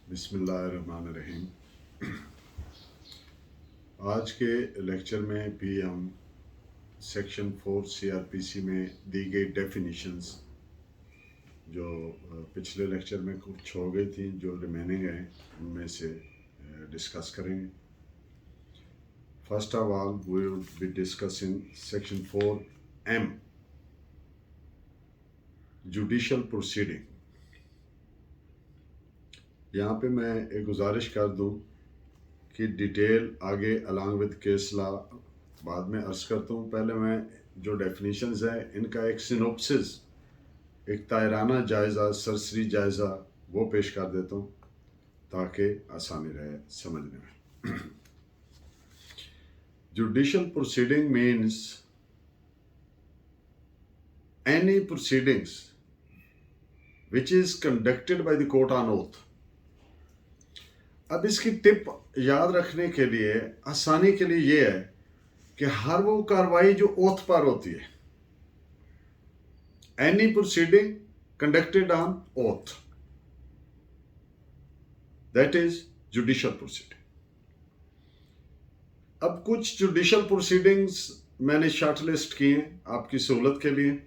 बिस्मिल्लाहिर्रहमानिर्रहीम। आज के लेक्चर में भी हम सेक्शन 4 सीआरपीसी में दी गई डेफिनेशंस जो पिछले लेक्चर में कुछ हो गई थी, जो रिमेनिंग हैं उनमें से डिस्कस करेंगे। First of all we will be discussing section 4M, judicial proceeding. यहाँ पे मैं एक गुजारिश कर दूँ कि डिटेल आगे अलॉन्ग विद केस लॉ बाद में अर्ज करता हूँ। पहले मैं जो डेफिनेशंस हैं इनका एक सिनोप्सिस, एक तायराना जायज़ा, सरसरी जायज़ा वो पेश कर देता हूँ ताकि आसानी रहे समझने में। Judicial proceeding means any proceedings which is conducted by the court on oath. अब इसकी टिप याद रखने के लिए, आसानी के लिए ये है कि हर वो कार्रवाई जो ओथ पर होती है, any proceeding conducted on oath, that is judicial proceeding. अब कुछ जुडिशल प्रोसीडिंग्स मैंने शॉर्टलिस्ट किए आपकी सहूलत के लिए,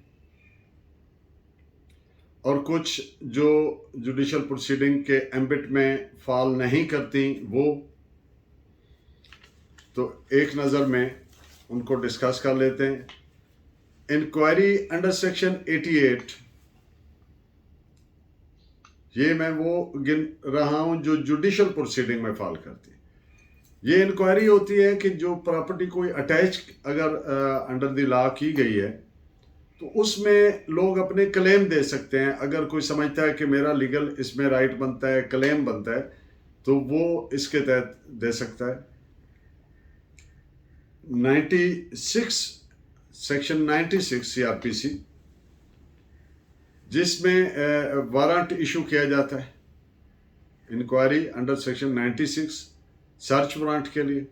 और कुछ जो जुडिशल प्रोसीडिंग के एम्बिट में फॉल नहीं करती वो, तो एक नज़र में उनको डिस्कस कर लेते हैं। इंक्वायरी अंडर सेक्शन 88, ये मैं वो गिन रहा हूं जो जुडिशल प्रोसीडिंग में फॉल करती है। ये इंक्वायरी होती है कि जो प्रॉपर्टी कोई अटैच अगर अंडर द लॉ की गई है तो उसमें लोग अपने क्लेम दे सकते हैं। अगर कोई समझता है कि मेरा लीगल इसमें राइट बनता है, क्लेम बनता है, तो वो इसके तहत दे सकता है। 96 सेक्शन 96 सीआरपीसी, जिसमें वारंट इशू किया जाता है inquiry under section 96 search warrant के लिए,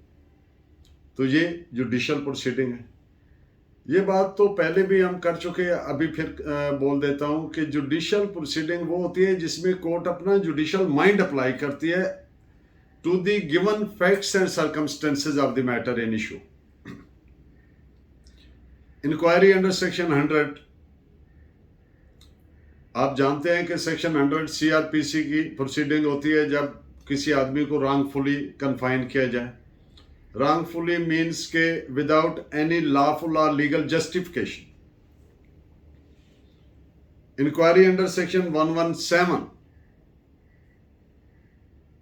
तो ये जुडिशल प्रोसीडिंग है। ये बात तो पहले भी हम कर चुके हैं, अभी फिर बोल देता हूं कि जुडिशल प्रोसीडिंग वो होती है जिसमें कोर्ट अपना जुडिशल माइंड अप्लाई करती है to the given facts and circumstances of the matter in issue. Inquiry under section 100, आप जानते हैं कि सेक्शन 100 सीआरपीसी की प्रोसीडिंग होती है जब किसी आदमी को रॉन्गफुली कन्फाइन किया जाए। wrongfully means के without any lawful or legal justification. Inquiry under section 117,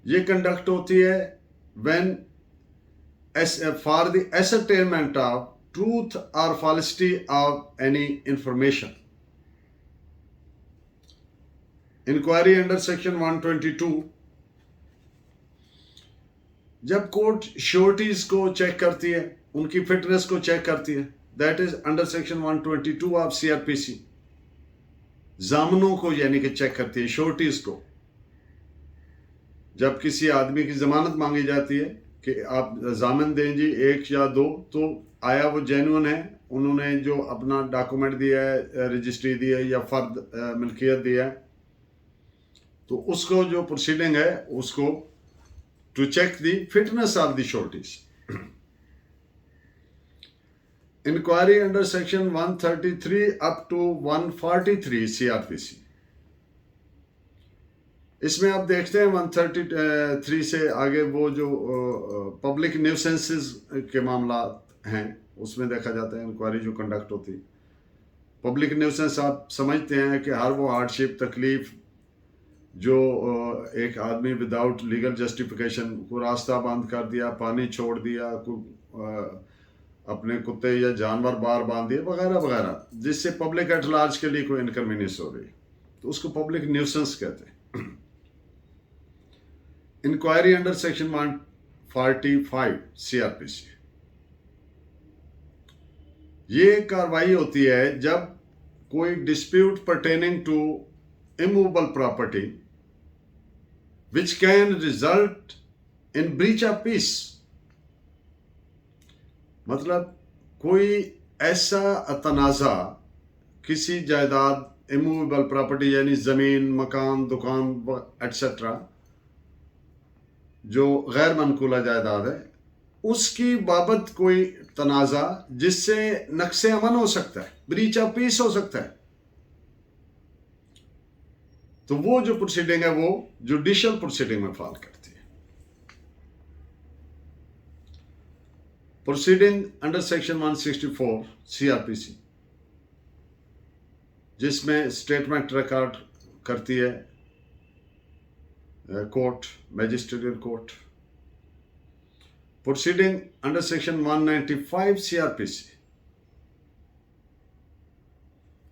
ये कंडक्ट होती है when for the ascertainment of truth or falsity of any information. Inquiry under section 122, जब कोर्ट श्योरिटीज को चेक करती है, उनकी फिटनेस को चेक करती है, that is under section 122 of CrPC. जामनों को यानी कि चेक करती है, श्योरिटीज को। जब किसी आदमी की जमानत मांगी जाती है कि आप जामिन दें जी, एक या दो, तो आया वो जेन्युइन है, उन्होंने जो अपना डॉक्यूमेंट दिया है, रजिस्ट्री दी है या फर्द मिल्कियत दिया है, तो उसको जो प्रोसीडिंग है उसको to check the fitness of the sureties. Inquiry under section 133 up to 143 CRPC, इसमें आप देखते हैं 133 से आगे वो जो पब्लिक न्यूसेंसेस के मामला हैं उसमें देखा जाता है इंक्वायरी जो कंडक्ट होती है। पब्लिक न्यूसेंस आप समझते हैं कि हर वो हार्डशिप, तकलीफ जो एक आदमी विदाउट लीगल जस्टिफिकेशन को रास्ता बंद कर दिया, पानी छोड़ दिया, अपने कुत्ते या जानवर बाहर बांध दिए वगैरह वगैरह, जिससे पब्लिक एट लार्ज के लिए कोई इनकन्वीनियंस हो रही, तो उसको पब्लिक न्यूसेंस कहते हैं। इंक्वायरी अंडर सेक्शन 145 सीआरपीसी, ये कार्रवाई होती है जब कोई dispute pertaining to immovable property which can result in breach of peace, मतलब कोई ऐसा तनाज़ा किसी जायदाद, immovable property यानी ज़मीन, मकान, दुकान एट्सेट्रा, जो गैर मनकूला जायदाद है उसकी बाबत कोई तनाज़ा जिससे नक्शे अमन हो सकता है, ब्रीच ऑफ पीस हो सकता है, तो वो जो प्रोसीडिंग है वो जुडिशियल प्रोसीडिंग में फॉल करती है। प्रोसीडिंग अंडर सेक्शन 164 सीआरपीसी, जिसमें स्टेटमेंट रिकॉर्ड करती है court, magisterial court. Proceeding under section 195 CrPC,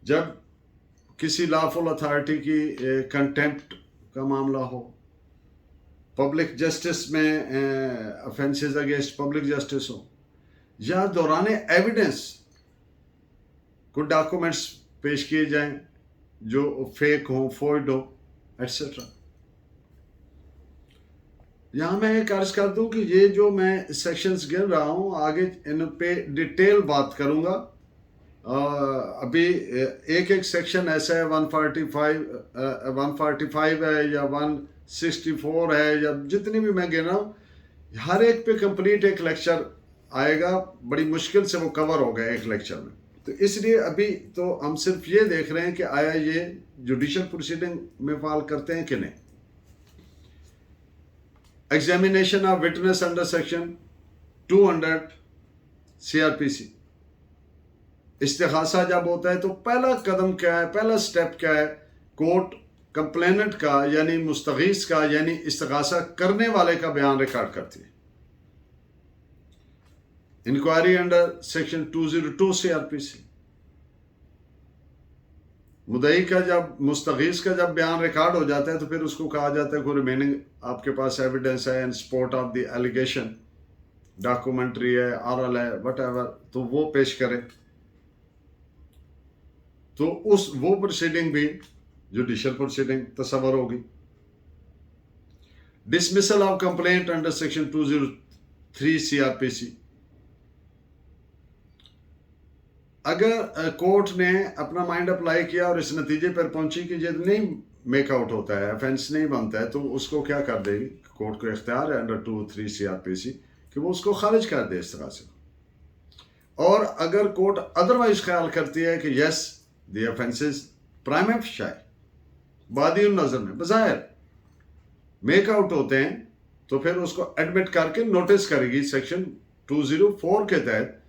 जब किसी लॉफुल अथॉरिटी की कंटेम्प्ट का मामला हो, पब्लिक जस्टिस में ऑफेंसेस अगेंस्ट पब्लिक जस्टिस हो, या दौरान एविडेंस कुछ डॉक्यूमेंट्स पेश किए जाएं जो फेक हो, फोर्ड हो, एटसेट्रा। यहां मैं एक अर्ज कर दूं कि ये जो मैं सेक्शंस गिन रहा हूं, आगे इन पे डिटेल बात करूंगा। अभी एक एक सेक्शन ऐसा है, 145 है या 164 है, या जितनी भी मैं गिन रहा हूं, हर एक पे कंप्लीट एक लेक्चर आएगा, बड़ी मुश्किल से वो कवर होगा एक लेक्चर में। तो इसलिए अभी तो हम सिर्फ ये देख रहे हैं कि आया ये जुडिशियल प्रोसीडिंग में फॉल करते हैं कि नहीं। Examination of witness under section 200 CrPC, इस्तिगासा जब होता है तो पहला कदम क्या है, पहला स्टेप क्या है? कोर्ट कंप्लेनेंट का यानी मुस्तगीस का यानी इस्तिगासा करने वाले का बयान रिकॉर्ड करती है। इंक्वायरी अंडर सेक्शन 202 सीआरपीसी, मुदई का जब मुस्तगीस का जब बयान रिकॉर्ड हो जाता है तो फिर उसको कहा जाता है कोई रिमेनिंग आपके पास एविडेंस है in support of the allegation, documentary है, ऑरल है, वटएवर, तो वो पेश करे। तो वो प्रोसीडिंग भी जुडिशियल प्रोसीडिंग तस्वर होगी। Dismissal of complaint under section 203 CrPC, अगर कोर्ट ने अपना माइंड अप्लाई किया और इस नतीजे पर पहुंची कि ये नहीं मेकआउट होता है, ऑफेंस नहीं बनता है, तो उसको क्या कर देगी? कोर्ट को इख्तियार है अंडर 203 सीआरपीसी कि वो उसको खारिज कर दे इस्तिगासे को। और अगर कोर्ट अदरवाइज ख्याल करती है कि yes the offences prime efficient, बादी नजर में बज़ाहिर मेकआउट होते हैं, तो फिर उसको एडमिट करके नोटिस करेगी सेक्शन 204 के तहत,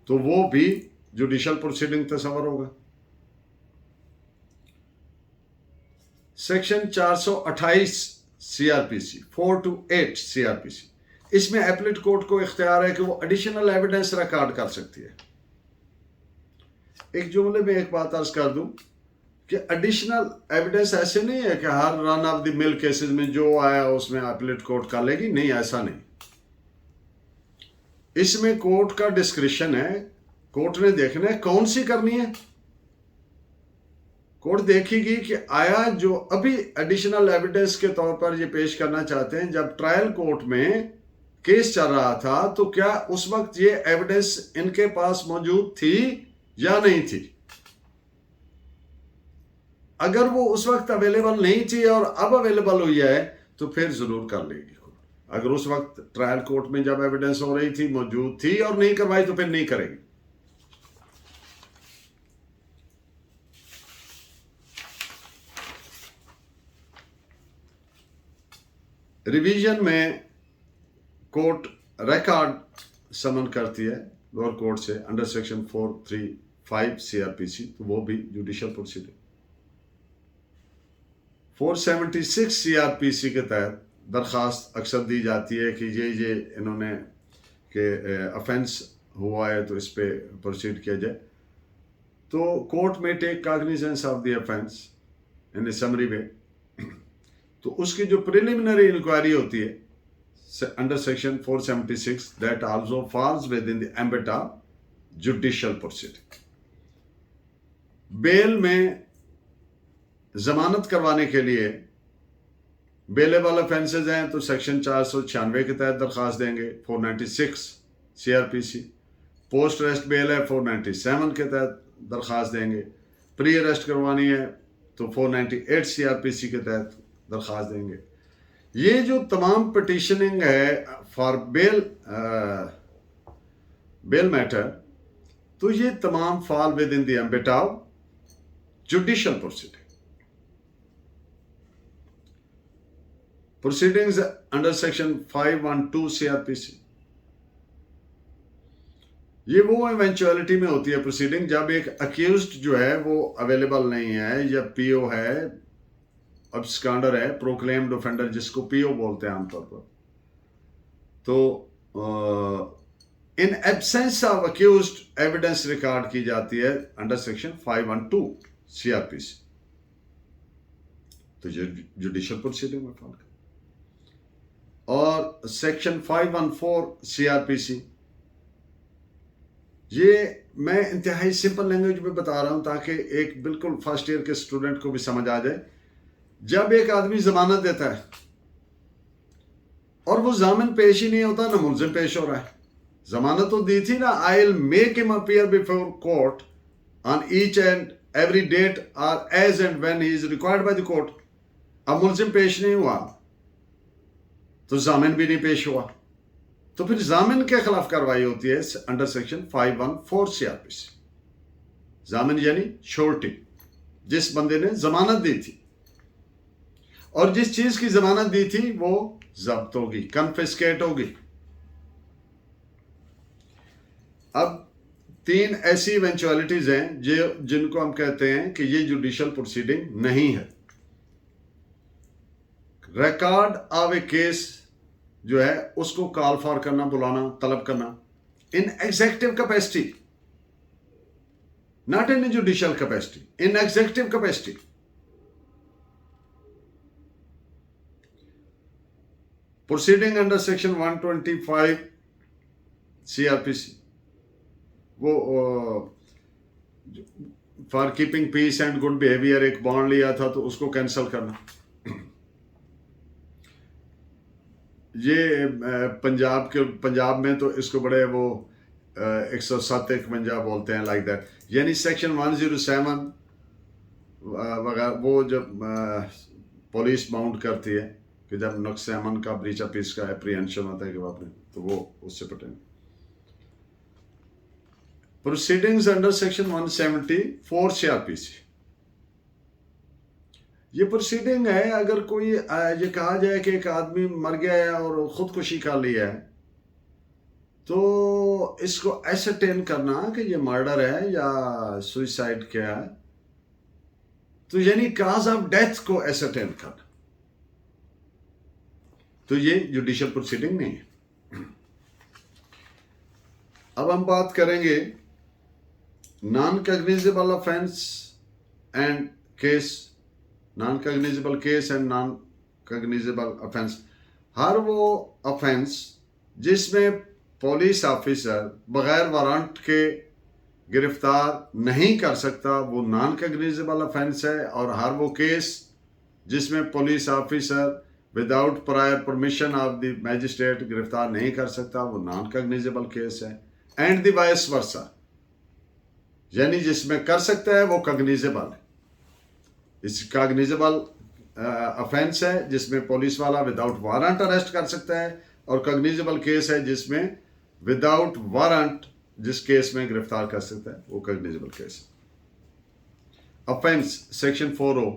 तो वो भी जुडिशियल प्रोसीडिंग तस्वर होगा। सेक्शन 428 सीआरपीसी 4 to 8 सीआरपीसी, इसमें एपलेट कोर्ट को इख्तियार है कि वो एडिशनल एविडेंस रिकॉर्ड कर सकती है। एक जुमले में एक बात अर्ज कर दूं कि एडिशनल एविडेंस ऐसे नहीं है कि हर run of the mill cases में जो आया उसमें एपलेट कोर्ट कर लेगी, नहीं, ऐसा नहीं। इसमें कोर्ट का डिस्क्रिप्शन है, कोर्ट ने देखना है कौन सी करनी है। कोर्ट देखेगी कि आया जो अभी एडिशनल एविडेंस के तौर पर ये पेश करना चाहते हैं, जब ट्रायल कोर्ट में केस चल रहा था तो क्या उस वक्त ये एविडेंस इनके पास मौजूद थी या नहीं थी। अगर वो उस वक्त अवेलेबल नहीं थी और अब अवेलेबल हुई है तो फिर जरूर कर लेगी। अगर उस वक्त ट्रायल कोर्ट में जब एविडेंस हो रही थी, मौजूद थी और नहीं करवाई, तो फिर नहीं करेगी। रिवीजन में कोर्ट रिकॉर्ड समन करती है लोअर कोर्ट से अंडर सेक्शन 435 सीआरपीसी, तो वो भी जुडिशियल प्रोसीडिंग। 476 सीआरपीसी के तहत दरख्वास्त अक्सर दी जाती है कि ये इन्होंने के ऑफेंस हुआ है तो इस पे प्रोसीड किया जाए। तो कोर्ट में take cognizance of the offence in a summary way, तो उसकी जो प्रिलिमिनरी इंक्वायरी होती है under section 476 that also falls within the ambit of judicial proceeding. Bail में जमानत करवाने के लिए बेलेबल ऑफेंसेज हैं तो सेक्शन 496 के तहत दरख्वास्त देंगे, 496 सीआरपीसी। पोस्ट अरेस्ट बेल है 497 के तहत दरख्वास्त देंगे। प्री अरेस्ट करवानी है तो 498 सीआरपीसी के तहत दरख्वास्त देंगे। ये जो तमाम पिटिशनिंग है फॉर बेल मैटर, तो ये तमाम fall with in the ambit of judicial proceedings under section 512 CRPC। ये वो इवेंचुअलिटी में होती है प्रोसीडिंग जब एक अक्यूज्ड जो है वो अवेलेबल नहीं है, या पीओ है, अब्सकॉन्डर है, प्रोक्लेम्ड ऑफेंडर जिसको पीओ बोलते हैं आमतौर पर। तो in absence of accused evidence record की जाती है अंडर सेक्शन 512 CRPC। तो ये जुडिशियल प्रोसीडिंग में फॉल कर। और सेक्शन 514 CRPC, ये मैं इंतहाई सिंपल लैंग्वेज में बता रहा हूं ताकि एक बिल्कुल फर्स्ट ईयर के स्टूडेंट को भी समझ आ जाए। जब एक आदमी जमानत देता है और वो जामिन पेश ही नहीं होता, ना मुलजिम पेश हो रहा है, जमानत तो दी थी ना, I will make him appear before court on each and every date और as and when he is required by the court. अब मुलजिम पेश नहीं हुआ तो जामिन भी नहीं पेश हुआ, तो फिर जामिन के खिलाफ कार्रवाई होती है अंडर सेक्शन 514 CRPC। जामिन यानी श्योरिटी, जिस बंदे ने जमानत दी थी और जिस चीज की जमानत दी थी वो जब्त होगी, कन्फिस्केट होगी। अब 3 ऐसी इवेंचुअलिटीज हैं जिनको हम कहते हैं कि ये जुडिशियल प्रोसीडिंग नहीं है। रिकॉर्ड ऑफ ए केस जो है उसको कॉल फॉर करना, बुलाना, तलब करना in executive capacity, not in judicial capacity, in executive capacity. Proceeding under section 125 CRPC, वो for keeping peace and good behaviour एक बॉन्ड लिया था तो उसको कैंसिल करना। ये पंजाब में तो इसको बड़े वो 107-51 बोलते हैं, लाइक दैट। यानी सेक्शन 107 वगैरह, वो जब पुलिस माउंट करती है कि जब नुक्स अमन का, ब्रीच ऑफ पीस का एप्रीहेंशन होता है कि आपने, तो वो उससे पटेंगे। प्रोसीडिंग्स अंडर सेक्शन 174 CRPC, ये प्रोसीडिंग है अगर कोई ये कहा जाए कि एक आदमी मर गया है और खुदकुशी कर लिया है, तो इसको एसरटेन करना कि ये मर्डर है या सुइसाइड क्या है, तो यानी काज ऑफ डेथ को एसरटेन करना, तो ये जुडिशियल प्रोसीडिंग नहीं है। अब हम बात करेंगे non cognizable offence and case, non cognizable case and non cognizable offence. हर वो ऑफेंस जिसमें पुलिस ऑफिसर बगैर वारंट के गिरफ्तार नहीं कर सकता वो नॉन कॉग्निजेबल ऑफेंस है, और हर वो केस जिसमें police officer without prior permission of the magistrate गिरफ्तार नहीं कर सकता वो नॉन कॉग्निजेबल केस है। एंड द वाइस वर्सा, यानी जिसमें कर सकता है वो कॉग्निजेबल है। इस कॉग्निजेबल ऑफेंस है जिसमें पुलिस वाला विदाउट वारंट अरेस्ट कर सकता है, और कॉग्निजेबल केस है जिसमें विदाउट वारंट जिस केस में गिरफ्तार कर सकता है वो कॉग्निजेबल केस है। Offence section 40,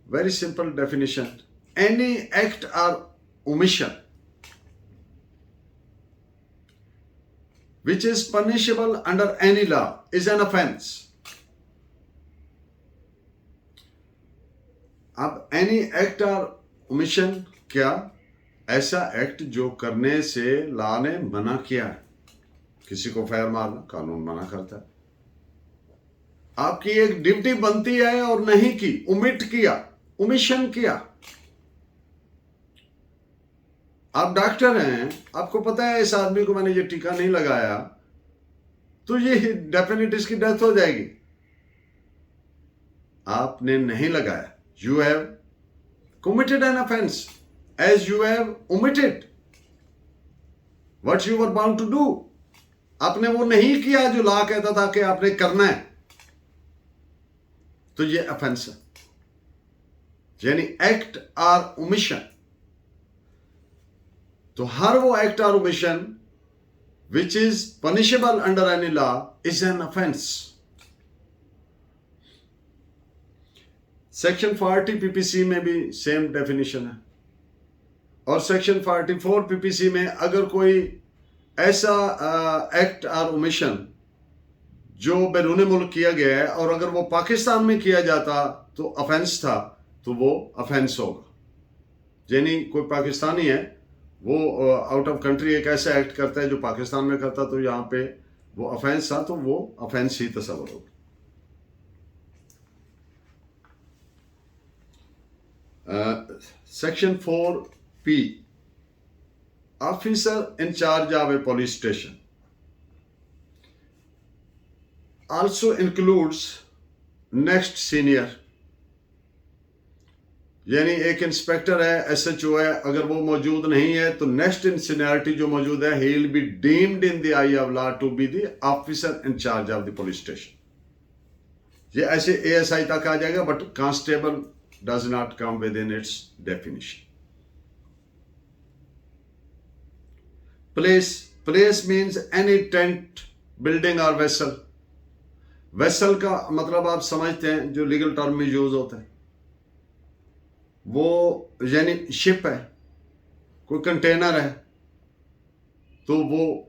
very simple definition, any act or omission which is punishable under any law is an offense। अब any act or omission क्या? ऐसा एक्ट जो करने से लॉ ने मना किया है। किसी को फायर मारना कानून मना करता है। आपकी एक ड्यूटी बनती है और नहीं की, ओमिट किया, ओमिशन किया। आप डॉक्टर हैं, आपको पता है इस आदमी को मैंने ये टीका नहीं लगाया तो ये डेफिनेट इसकी डेथ हो जाएगी, आपने नहीं लगाया। You have committed an offence as you have omitted what you were bound to do. आपने वो नहीं किया जो लॉ कहता था कि आपने करना है, तो ये ऑफेंस है। यानी एक्ट आर ओमिशन। तो हर वो act or omission which is punishable under any law is an offence. Section 40 PPC में भी सेम डेफिनेशन है, और सेक्शन 44 पीपीसी में अगर कोई ऐसा एक्ट आर ओमिशन जो बैरून मुल्क किया गया है और अगर वो पाकिस्तान में किया जाता तो ऑफेंस था, तो वो ऑफेंस होगा। यानी कोई पाकिस्तानी है, वो आउट ऑफ कंट्री एक ऐसा एक्ट करता है जो पाकिस्तान में करता, तो यहाँ पे वो ऑफेंस था, तो वो ऑफेंस ही तस्वर होगा। Section 4P, officer in charge of A police station also includes next senior। यानी एक इंस्पेक्टर है, एसएचओ है, अगर वो मौजूद नहीं है तो नेक्स्ट इन सीनियरिटी जो मौजूद है, he will be deemed in the eye of law to be the officer in charge of the police station। ये ऐसे एएसआई तक आ जाएगा, but constable does not come within its definition। place means any tent, building or vessel। Vessel का मतलब आप समझते हैं, जो लीगल टर्म में यूज होता है, वो यानी शिप है, कोई कंटेनर है, तो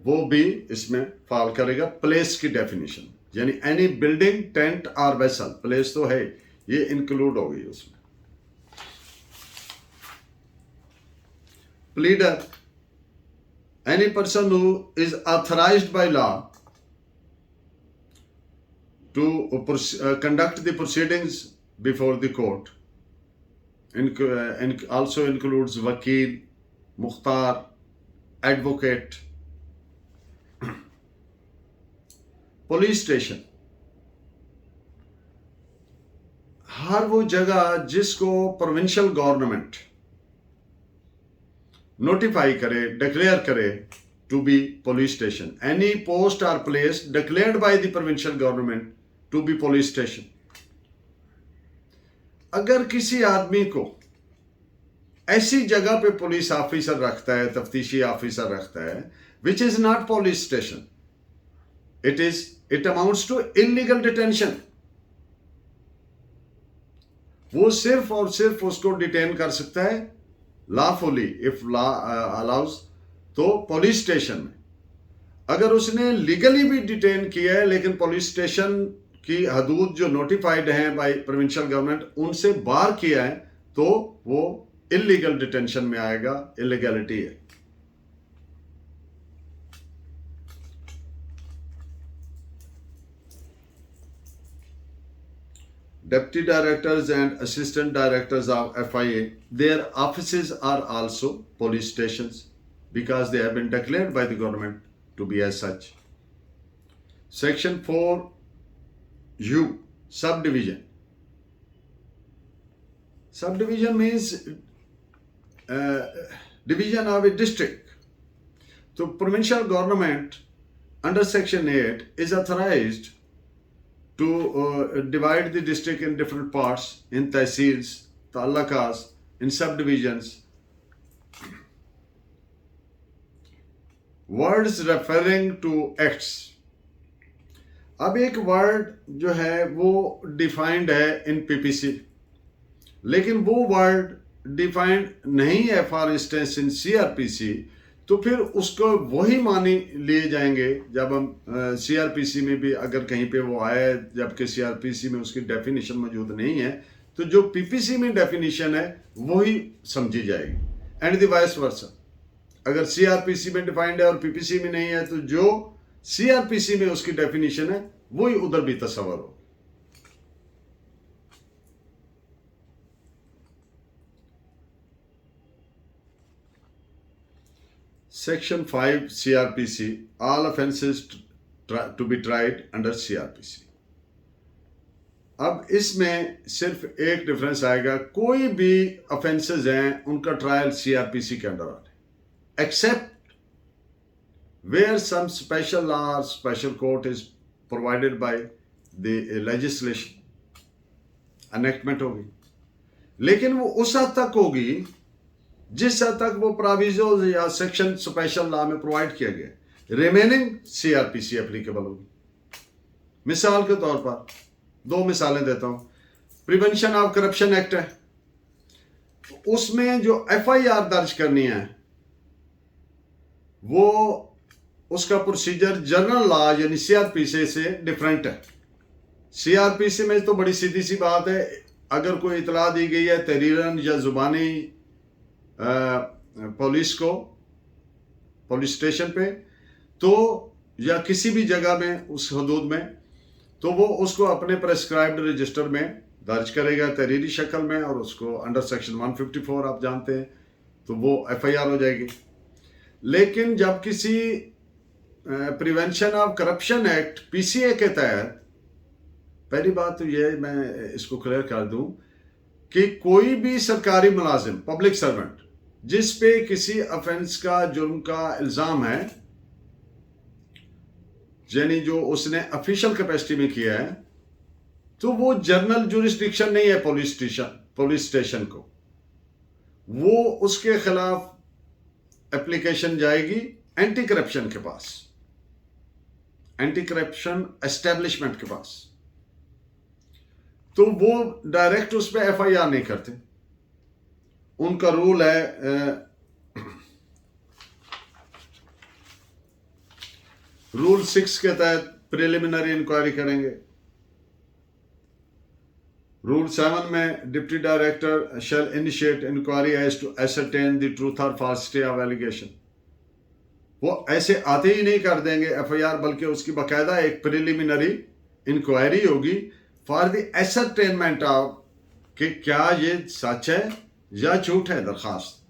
वो भी इसमें फॉल करेगा प्लेस की डेफिनेशन। यानी एनी बिल्डिंग, टेंट और वेसल, प्लेस तो है, ये इंक्लूड हो गई उसमें। Pleader, any person who is authorised by law to conduct the proceedings before the court, and also includes wakil, mukhtar, advocate। Police station, हर वो जगह जिसको प्रोविंशियल गवर्नमेंट नोटिफाई करे, डिक्लेयर करे to be police station. Any post or place declared by the provincial government to be police station. अगर किसी आदमी को ऐसी जगह पे पुलिस ऑफिसर रखता है, तफ्तीशी ऑफिसर रखता है, which is not police station, it amounts to illegal detention. वो सिर्फ और सिर्फ उसको डिटेन कर सकता है लॉफुली, इफ लॉ अलाउज, तो पुलिस स्टेशन में। अगर उसने लीगली भी डिटेन किया है, लेकिन पुलिस स्टेशन की हदूद जो नोटिफाइड हैं बाय प्रोविंशियल गवर्नमेंट, उनसे बाहर किया है, तो वो इलीगल डिटेंशन में आएगा, इलीगैलिटी है। Deputy directors and assistant directors of FIA, their offices are also police stations because they have been declared by the government to be as such. Section 4U, subdivision. Subdivision means division of a district. So provincial government under Section 8 is authorized to divide the district in different parts, in tehsils, ta'allakas, in subdivisions. Words referring to acts. अब एक word जो है वो defined है इन PPC, लेकिन वो word defined नहीं है फॉर इंस्टेंस इन सीआरपीसी, तो फिर उसको वही मानी लिए जाएंगे जब हम सीआरपीसी में भी अगर कहीं पे वो आए, जबकि सीआरपीसी में उसकी डेफिनेशन मौजूद नहीं है, तो जो पीपीसी में डेफिनेशन है वही समझी जाएगी। एंड द वाइस वर्सा, अगर सीआरपीसी में डिफाइंड है और पीपीसी में नहीं है, तो जो सीआरपीसी में उसकी डेफिनेशन है वही उधर भी तस्वर हो। Section 5 CRPC, all offences to be tried under CRPC। अब इसमें सिर्फ एक डिफरेंस आएगा, कोई भी ऑफेंसेस हैं उनका ट्रायल सीआरपीसी के अंडर आ रहा है, accept where some special law or special court is provided by the legislation, enactment होगी। लेकिन वो उस हद तक होगी जिस हद तक वो प्रोविजो या सेक्शन स्पेशल लॉ में प्रोवाइड किया गया। रिमेनिंग सीआरपीसी एप्लीकेबल होगी। मिसाल के तौर पर दो मिसालें देता हूं। प्रिवेंशन ऑफ करप्शन एक्ट है, उसमें जो एफआईआर दर्ज करनी है वो उसका प्रोसीजर जनरल लॉ यानी सीआरपीसी से डिफरेंट है। सीआरपीसी में तो बड़ी सीधी सी बात है, अगर कोई इतला दी गई है तहरीरन या जुबानी पुलिस को, पुलिस स्टेशन पे, तो या किसी भी जगह में उस हदूद में, तो वो उसको अपने प्रेस्क्राइब्ड रजिस्टर में दर्ज करेगा तहरीरी शक्ल में, और उसको अंडर सेक्शन 154 आप जानते हैं, तो वो एफआईआर हो जाएगी। लेकिन जब किसी prevention of corruption act PCA के तहत, पहली बात तो ये मैं इसको क्लियर कर दूं कि कोई भी सरकारी मुलाजिम, पब्लिक सर्वेंट, जिस पे किसी ऑफेंस का, जुर्म का इल्जाम है, यानी जो उसने ऑफिशियल कैपेसिटी में किया है, तो वो जनरल जुरिस्डिक्शन नहीं है पुलिस स्टेशन को, वो उसके खिलाफ एप्लीकेशन जाएगी एंटी करप्शन के पास, एंटी करप्शन एस्टेब्लिशमेंट के पास। तो वो डायरेक्ट उस पर एफआईआर नहीं करते। उनका रूल है रूल 6 के तहत प्रिलिमिनरी इंक्वायरी करेंगे। रूल 7 में deputy director shall initiate inquiry as to ascertain the truth और फॉल्सिटी ऑफ एलिगेशन। वो ऐसे आते ही नहीं कर देंगे एफआईआर, बल्कि उसकी बाकायदा एक प्रिलिमिनरी इंक्वायरी होगी फॉर द एसरटेनमेंट ऑफ कि क्या ये सच है या झूठ है दरखास्त।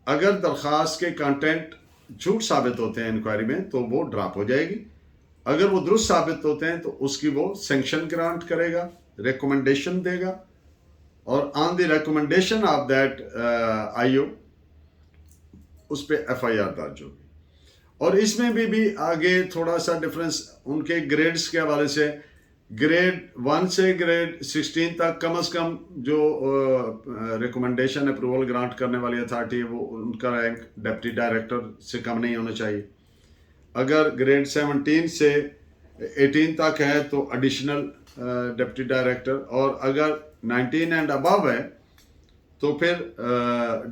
अगर दरखास्त के कंटेंट झूठ साबित होते हैं इंक्वायरी में, तो वो ड्रॉप हो जाएगी। अगर वो दुरुस्त साबित होते हैं तो उसकी वो सैंक्शन ग्रांट करेगा, रिकमेंडेशन देगा, और on the recommendation of that IO उस पर एफआईआर दर्ज होगी। और इसमें भी आगे थोड़ा सा डिफरेंस उनके ग्रेड्स के हवाले से, ग्रेड 1 से ग्रेड 16 तक कम से कम जो रिकमेंडेशन अप्रूवल ग्रांट करने वाली अथॉरिटी है, वो उनका रैंक डिप्टी डायरेक्टर से कम नहीं होना चाहिए। अगर ग्रेड 17 से 18 तक है तो एडिशनल डिप्टी डायरेक्टर, और अगर 19 एंड अबव है तो फिर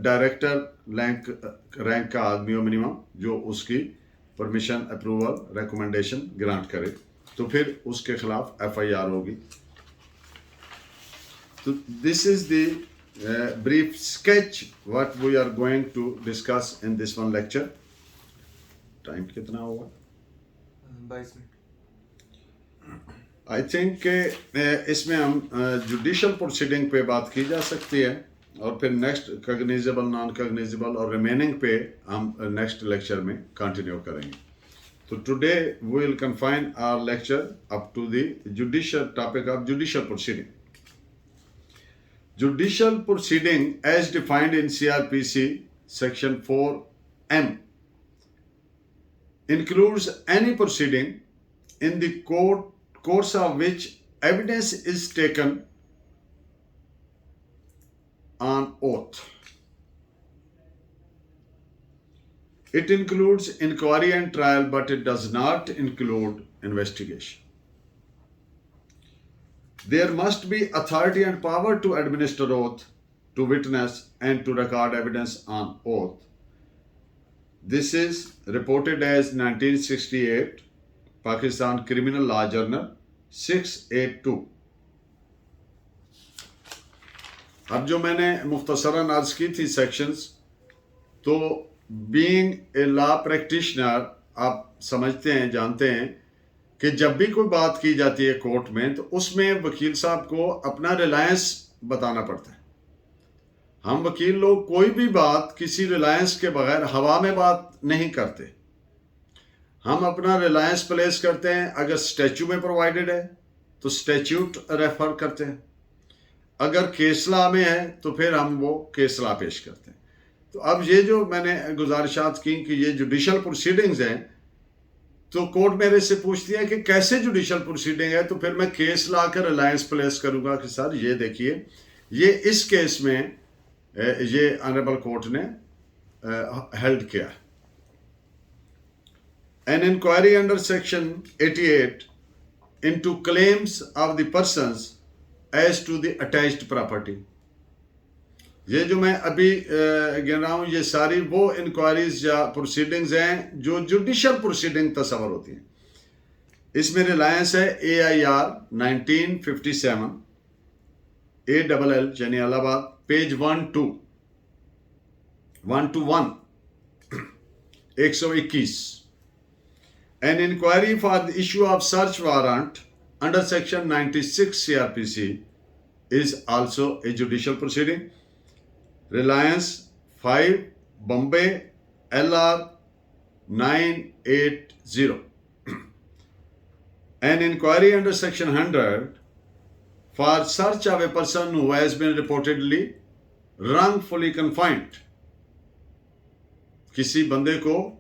डायरेक्टर रैंक का आदमी हो मिनिमम, जो उसकी परमिशन अप्रूवल रिकमेंडेशन ग्रांट करे, तो फिर उसके खिलाफ एफआईआर होगी। तो this is the brief sketch what we are going to discuss in this one lecture. Time कितना होगा? 22 मिनट। आई थिंक इसमें हम जुडिशल प्रोसीडिंग पे बात की जा सकती है, और फिर नेक्स्ट कॉग्निजेबल, नॉन कॉग्निजेबल और रिमेनिंग पे हम नेक्स्ट लेक्चर में कंटिन्यू करेंगे। So today we will confine our lecture up to the judicial topic of judicial proceeding. Judicial proceeding as defined in CRPC section 4M includes any proceeding in the course of which evidence is taken on oath. It includes inquiry and trial, but it does not include investigation. There must be authority and power to administer oath, to witness, and to record evidence on oath. This is reported as 1968 Pakistan Criminal Law Journal 682. अब जो मैंने मुख्तसरन अर्ज की थी sections, तो being a law practitioner आप समझते हैं, जानते हैं कि जब भी कोई बात की जाती है कोर्ट में, तो उसमें वकील साहब को अपना रिलायंस बताना पड़ता है। हम वकील लोग कोई भी बात किसी रिलायंस के बगैर हवा में बात नहीं करते। हम अपना रिलायंस प्लेस करते हैं, अगर स्टैच्यू में प्रोवाइडेड है तो स्टैच्यूट रेफर करते हैं, अगर केस लॉ में है तो फिर हम वो केस लॉ पेश करते हैं। तो अब ये जो मैंने गुजारिशात की कि ये जुडिशल प्रोसीडिंग्स हैं, तो कोर्ट मेरे से पूछती है कि कैसे जुडिशल प्रोसीडिंग है, तो फिर मैं केस ला कर रिलायंस प्लेस करूंगा कि सर ये देखिए ये इस केस में ये ऑनरेबल कोर्ट ने हेल्ड किया. An inquiry under section 88 into claims of the persons as to the attached property. ये जो मैं अभी गिन रहा हूँ ये सारी वो इंक्वायरीज या प्रोसीडिंग्स हैं जो जुडिशियल प्रोसीडिंग तस्वर होती हैं. इसमें रिलायंस है AIR 1957 ALL यानी Allahabad page 121 121. An inquiry for the issue of search warrant under section 96 CRPC is also a judicial proceeding. Reliance 5 Bombay LR 980. An inquiry under section 100 for search of a person who has been reportedly wrongfully confined. किसी बंदे को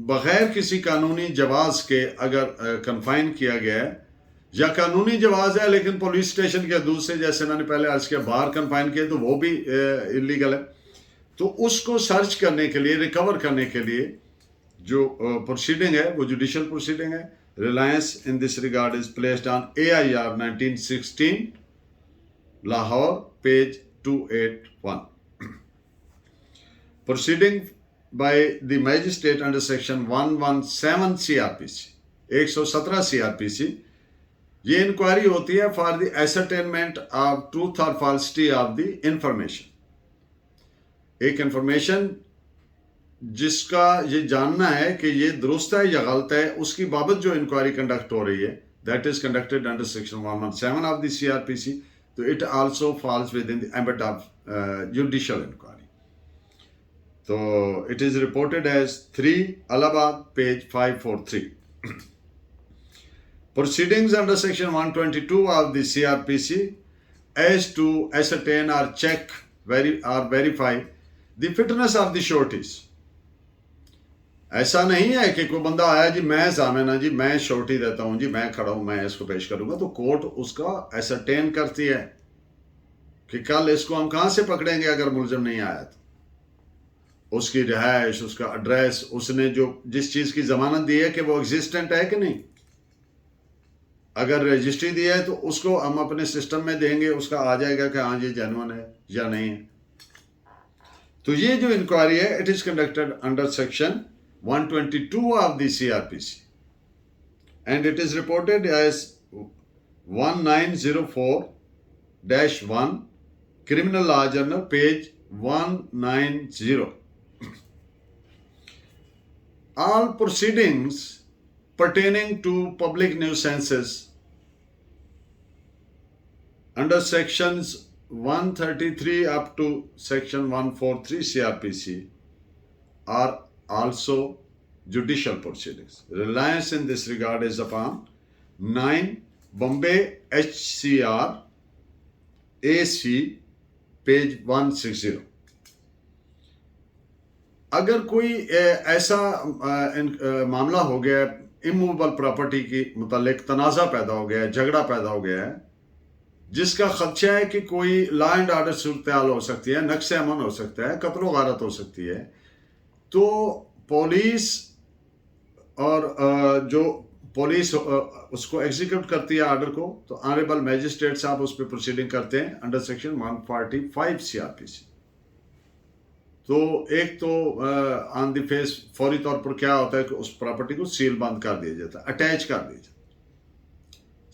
बगैर किसी कानूनी जवाज के अगर confine किया गया है या कानूनी जवाज है लेकिन पुलिस स्टेशन के दूसरे जैसे मैंने पहले अर्ज किया बाहर कन्फाइन किए तो वो भी इलीगल है. तो उसको सर्च करने के लिए रिकवर करने के लिए जो प्रोसीडिंग है वो जुडिशियल प्रोसीडिंग है. Reliance in this regard is placed on AIR 1916 Lahore page 281. Proceeding by the magistrate under section 117 CRPC 117 CRPC. ये इंक्वायरी होती है फॉर द एसरटेनमेंट ऑफ ट्रूथ और फॉल्सिटी ऑफ द इंफॉर्मेशन. एक इंफॉर्मेशन जिसका ये जानना है कि ये दुरुस्त है या गलत है उसकी बाबत जो इंक्वायरी कंडक्ट हो रही है that is conducted under section 117 of the CRPC. तो it also falls within the ambit of judicial inquiry. So it is reported as 3 Allahabad page 543. Proceedings under section 122 of the CRPC as to ascertain or check or verify the fitness of the sureties. ऐसा नहीं है कि कोई बंदा आया जी मैं जामिन जी मैं श्योरिटी देता हूं जी मैं खड़ा हूं मैं इसको पेश करूंगा तो कोर्ट उसका एसरटेन करती है कि कल इसको हम कहां से पकड़ेंगे अगर मुलजिम नहीं आया तो. उसकी रिहाइश उसका एड्रेस उसने जो जिस चीज़ की ज़मानत दी है कि वो एग्जिस्टेंट है कि नहीं. अगर रजिस्ट्री दी है तो उसको हम अपने सिस्टम में देंगे उसका आ जाएगा कि हाँ ये जेन्युइन है या नहीं है. तो ये जो इंक्वायरी है it is conducted under section 122 of the CRPC and it is reported as 1904-1 criminal law journal page 190. All proceedings pertaining to public nuisances under sections 133 up to section 143 CRPC are also judicial proceedings. Reliance in this regard is upon 9 Bombay HCR AC page 160. अगर कोई ऐसा मामला हो गया immovable property की मुतालिक तनाज़ा पैदा हो गया है झगड़ा पैदा हो गया है जिसका खदशा है कि कोई लॉ एंड ऑर्डर सूरत हाल हो सकती है नक्श अमन हो सकता है कत्ल गारत हो सकती है तो पुलिस और जो पुलिस उसको एग्जीक्यूट करती है ऑर्डर को तो ऑनरेबल मैजिस्ट्रेट साहब उस पर प्रोसीडिंग करते हैं अंडर सेक्शन 145 CRPC. तो एक तो ऑन द फेस फौरी तौर पर क्या होता है कि उस प्रॉपर्टी को सील बंद कर दिया जाता है अटैच कर दिया जाता है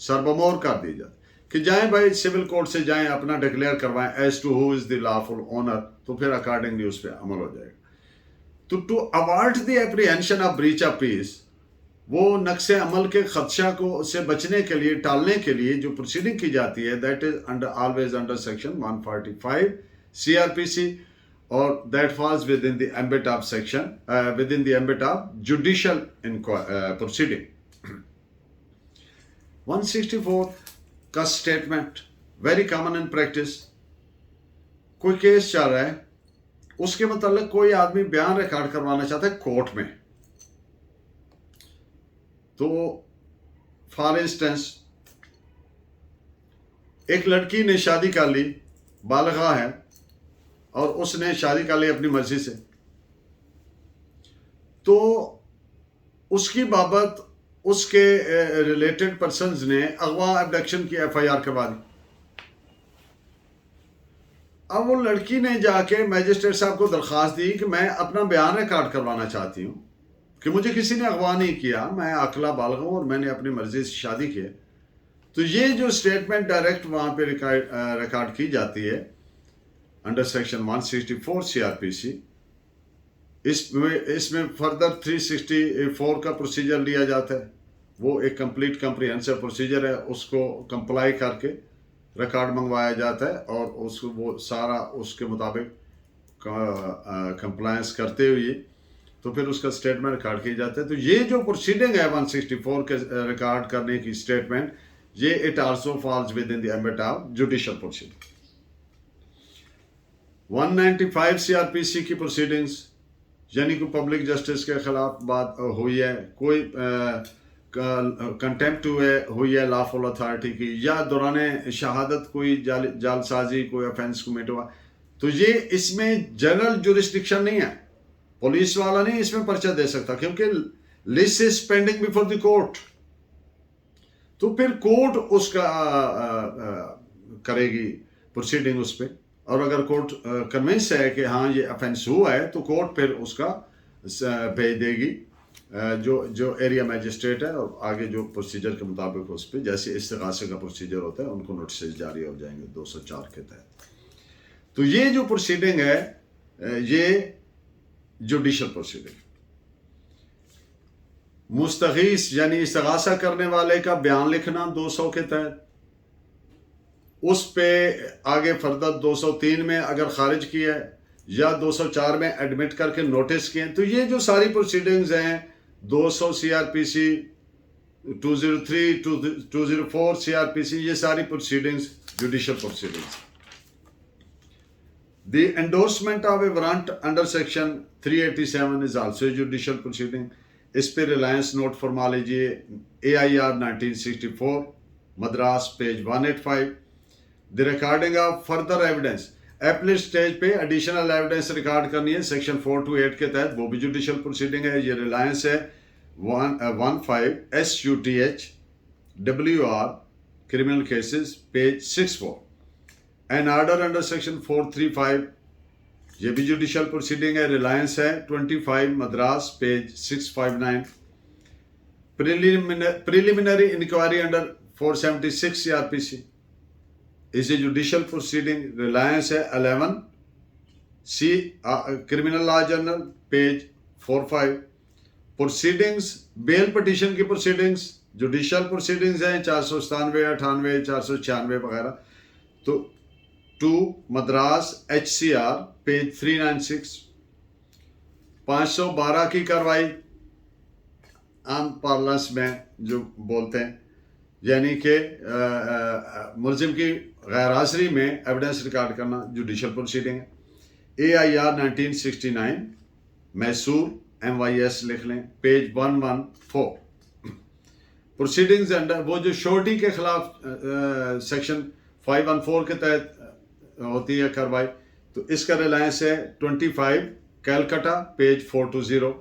सरबमोर कर दिया जाता है कि जाएं भाई सिविल कोर्ट से जाएं अपना डिक्लेयर करवाएं as to who is the lawful owner तो फिर अकॉर्डिंगली उस पर अमल हो जाएगा. तो to avoid the apprehension of breach of peace वो नक्शे अमल के खदशा को से बचने के लिए टालने के लिए जो प्रोसीडिंग की जाती है that is under always under section 145 CRPC और that falls within the ambit of section within the ambit of judicial proceeding. 164 का statement very common in practice. कोई केस चल रहा है उसके मतलब कोई आदमी बयान रिकॉर्ड करवाना चाहता है कोर्ट में तो फॉर इंस्टेंस एक लड़की ने शादी कर ली बालिगा है और उसने शादी कर ली अपनी मर्जी से, तो उसकी बाबत उसके रिलेटेड पर्सन्स ने अगवा एब्डक्शन की एफआईआर करवा दी। अब वो लड़की ने जाके मैजिस्ट्रेट साहब को दरख्वास्त दी कि मैं अपना बयान रिकॉर्ड करवाना चाहती हूँ कि मुझे किसी ने अगवा नहीं किया, मैं अकेला बालिग हूँ और मैंने अपनी मर्जी से शादी की। तो ये जो स्टेटमेंट डायरेक्ट वहाँ पे रिकॉर्ड की जाती है अंडर सेक्शन 164 सीआरपीसी, इसमें फर्दर 364 का प्रोसीजर लिया जाता है। वो एक कंप्लीट कम्प्रीहेंसिव प्रोसीजर है, उसको कंप्लाई करके रिकॉर्ड मंगवाया जाता है और उसको वो सारा उसके मुताबिक कंप्लायंस करते हुए तो फिर उसका स्टेटमेंट रिकॉर्ड किया जाता है। तो ये जो प्रोसीडिंग है 164 के रिकॉर्ड करने की स्टेटमेंट, ये it also falls within the ambit of judicial proceeding. 195 CrPC की प्रोसीडिंग्स, यानी कि पब्लिक जस्टिस के खिलाफ बात हुई है, कोई कंटेम्प्ट हुई है लॉफुल अथॉरिटी की, या दौरान शहादत कोई जालसाजी कोई ऑफेंस कमिट हुआ, तो ये इसमें जनरल जुरिस्डिक्शन नहीं है, पुलिस वाला नहीं इसमें पर्चा दे सकता क्योंकि list is pending before the court. तो फिर कोर्ट उसका करेगी प्रोसीडिंग उस पर, और अगर कोर्ट कन्विंस है कि हाँ ये ऑफेंस हुआ है तो कोर्ट फिर उसका भेज देगी जो एरिया मैजिस्ट्रेट है, और आगे जो प्रोसीजर के मुताबिक उस पर जैसे इस्तिगासे का प्रोसीजर होता है उनको नोटिस जारी हो जाएंगे 204 के तहत। तो ये जो प्रोसीडिंग है ये जुडिशल प्रोसीडिंग। मुस्तगीस यानी इस्तिगासा करने वाले का बयान लिखना 200 के तहत, उस पे आगे फर्दर 203 में अगर खारिज किया है या 204 में एडमिट करके नोटिस किए, तो ये जो सारी प्रोसीडिंग्स हैं 200 सीआरपीसी, 203, 204 सीआरपीसी, ये सारी proceedings judicial proceedings. The endorsement of A warrant under section 387 is also judicial proceeding. इस पे रिलायंस नोट फरमा लीजिए, AIR 1964 Madras page 185। The recording of further evidence, applet stage पे एडिशनल एविडेंस रिकॉर्ड करनी है सेक्शन 428 के तहत, वो भी जुडिशियल प्रोसीडिंग है। ये रिलायंस है 15 SUTH WR criminal cases page 64। An order under section 435, ये भी जुडिशियल प्रोसीडिंग है, रिलायंस है 25 Madras page 659। Preliminary inquiry under 476 CRPC is a judicial proceeding, reliance है 11 C criminal law journal page 45। Proceedings, bail petition की proceedings judicial proceedings हैं 497, 98, 496 वगैरह। तो 2 Madras HCR page 396। 512 की कार्रवाई आम पार्लंस में जो बोलते हैं, यानी कि मुलजिम की गैर हाजिरी में एविडेंस रिकॉर्ड करना जुडिशियल प्रोसीडिंग है। AIR 1969 मैसूर MYS लिख लें पेज 114। प्रोसीडिंग्स अंडर वो जो श्योरिटी के खिलाफ सेक्शन 514 के तहत होती है कार्रवाई, तो इसका रिलायंस है 25 कैलकाटा पेज 420।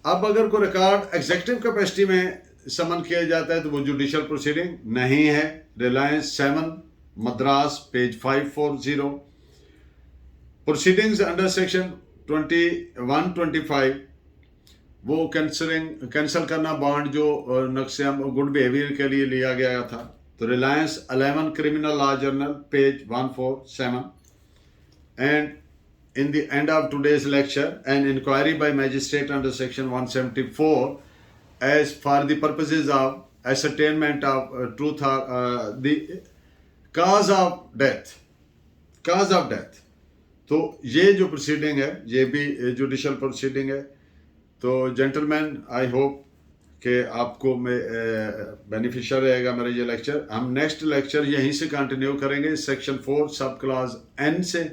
अब अगर कोई रिकॉर्ड एग्जीक्यूटिव कैपेसिटी में समन किया जाता है तो वो जुडिशियल प्रोसीडिंग नहीं है, Reliance 7 Madras page 540। Proceedings under section 2125, वो कैंसिल करना बॉन्ड जो नक्शे गुड बिहेवियर के लिए लिया गया था, तो Reliance 11 criminal law journal page 147। And in the end of today's lecture, an inquiry by magistrate under section 174 as for the purposes of ascertainment of truth or the cause of death, तो ये जो proceeding है ये भी judicial proceeding है। तो gentleman, I hope कि आपको बेनिफिशियल रहेगा मेरा ये लेक्चर। हम नेक्स्ट लेक्चर यहीं से कंटिन्यू करेंगे सेक्शन 4 सब क्लास N से,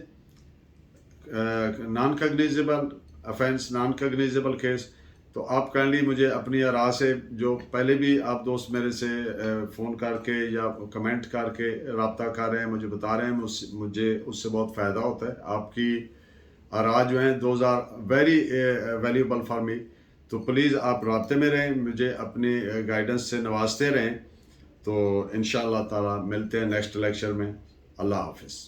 non cognizable offence, non cognizable case, तो आप काइंडली मुझे अपनी राय से, जो पहले भी आप दोस्त मेरे से फ़ोन करके या कमेंट करके रब्ता कर रहे हैं, मुझे बता रहे हैं, मुझे उससे बहुत फ़ायदा होता है। आपकी राय जो हैं those are very valuable for me. तो प्लीज़ आप रब्ते में रहें, मुझे अपनी गाइडेंस से नवाजते रहें। तो इंशाअल्लाह ताला मिलते हैं नेक्स्ट लेक्चर में। अल्लाह हाफिज़।